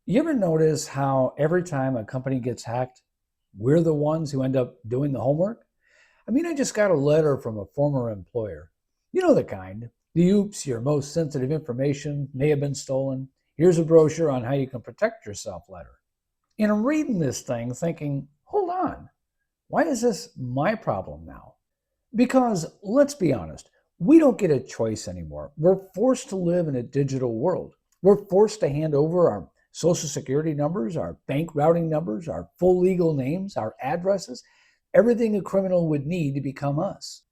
You ever notice how every time a company gets hacked, we're the ones who end up doing the homework? I just got a letter from a former employer. You know the kind. The oops, your most sensitive information may have been stolen. Here's a brochure on how you can protect yourself letter. And I'm reading this thing thinking, hold on, why is this my problem now? Because let's be honest, we don't get a choice anymore. We're forced to live in a digital world. We're forced to hand over our social security numbers, our bank routing numbers, our full legal names, our addresses, everything a criminal would need to become us.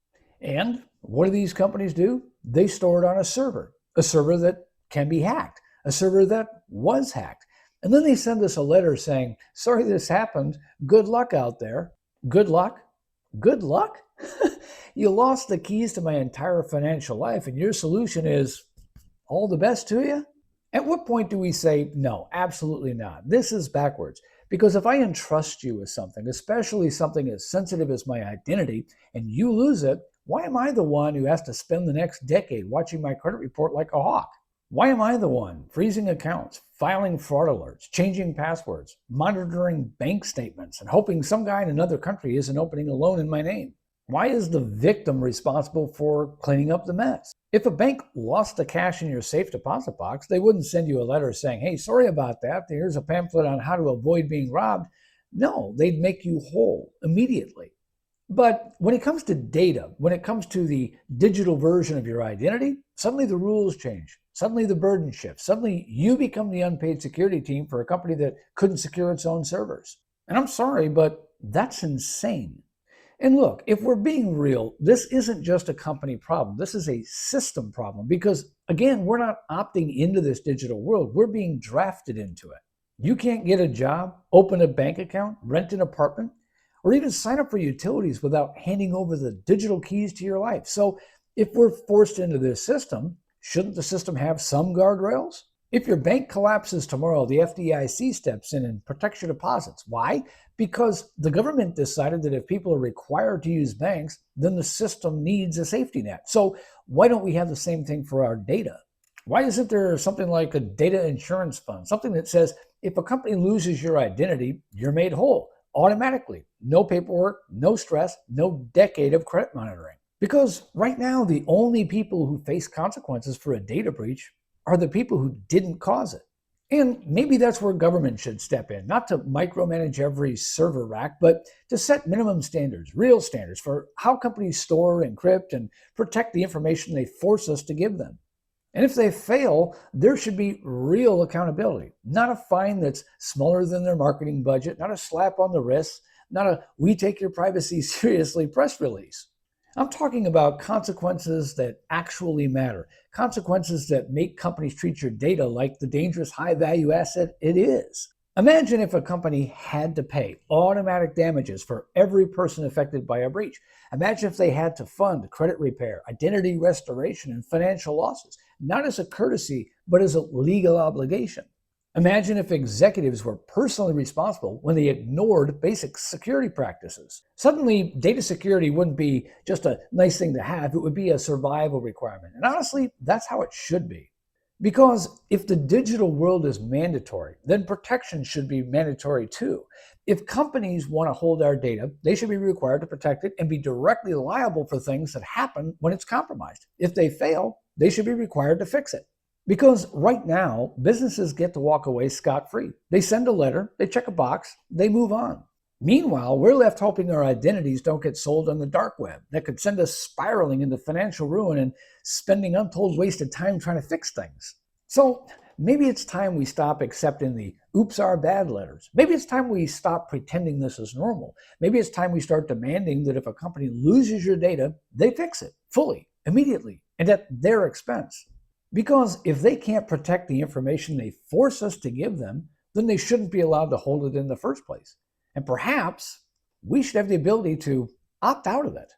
And what do these companies do? They store it on a server that can be hacked, a server that was hacked. And then they send us a letter saying, sorry this happened. Good luck out there. Good luck? Good luck? You lost the keys to my entire financial life, and your solution is all the best to you? At what point do we say, no, absolutely not? This is backwards. Because if I entrust you with something, especially something as sensitive as my identity, and you lose it, why am I the one who has to spend the next decade watching my credit report like a hawk? Why am I the one freezing accounts, filing fraud alerts, changing passwords, monitoring bank statements, and hoping some guy in another country isn't opening a loan in my name? Why is the victim responsible for cleaning up the mess? If a bank lost the cash in your safe deposit box, they wouldn't send you a letter saying, hey, sorry about that. Here's a pamphlet on how to avoid being robbed. No, they'd make you whole immediately. But when it comes to data, when it comes to the digital version of your identity, suddenly the rules change. Suddenly the burden shifts. Suddenly you become the unpaid security team for a company that couldn't secure its own servers. And I'm sorry, but that's insane. And look, if we're being real, this isn't just a company problem. This is a system problem because, again, we're not opting into this digital world. We're being drafted into it. You can't get a job, open a bank account, rent an apartment, or even sign up for utilities without handing over the digital keys to your life. So if we're forced into this system, shouldn't the system have some guardrails? If your bank collapses tomorrow, the FDIC steps in and protects your deposits. Why? Because the government decided that if people are required to use banks, then the system needs a safety net. So why don't we have the same thing for our data? Why isn't there something like a data insurance fund, something that says if a company loses your identity, you're made whole automatically? No paperwork, no stress, no decade of credit monitoring. Because right now, the only people who face consequences for a data breach are the people who didn't cause it. And maybe that's where government should step in, not to micromanage every server rack, but to set minimum standards, real standards for how companies store, encrypt, and protect the information they force us to give them. And if they fail, there should be real accountability, not a fine that's smaller than their marketing budget, not a slap on the wrist, not a we take your privacy seriously press release. I'm talking about consequences that actually matter, consequences that make companies treat your data like the dangerous high value asset it is. Imagine if a company had to pay automatic damages for every person affected by a breach. Imagine if they had to fund credit repair, identity restoration, and financial losses, not as a courtesy, but as a legal obligation. Imagine if executives were personally responsible when they ignored basic security practices. Suddenly, data security wouldn't be just a nice thing to have, it would be a survival requirement. And honestly, that's how it should be. Because if the digital world is mandatory, then protection should be mandatory too. If companies want to hold our data, they should be required to protect it and be directly liable for things that happen when it's compromised. If they fail, they should be required to fix it. Because right now, businesses get to walk away scot-free. They send a letter, they check a box, they move on. Meanwhile, we're left hoping our identities don't get sold on the dark web. That could send us spiraling into financial ruin and spending untold wasted time trying to fix things. So maybe it's time we stop accepting the oops are bad letters. Maybe it's time we stop pretending this is normal. Maybe it's time we start demanding that if a company loses your data, they fix it fully, immediately, and at their expense. Because if they can't protect the information they force us to give them, then they shouldn't be allowed to hold it in the first place. And perhaps we should have the ability to opt out of it.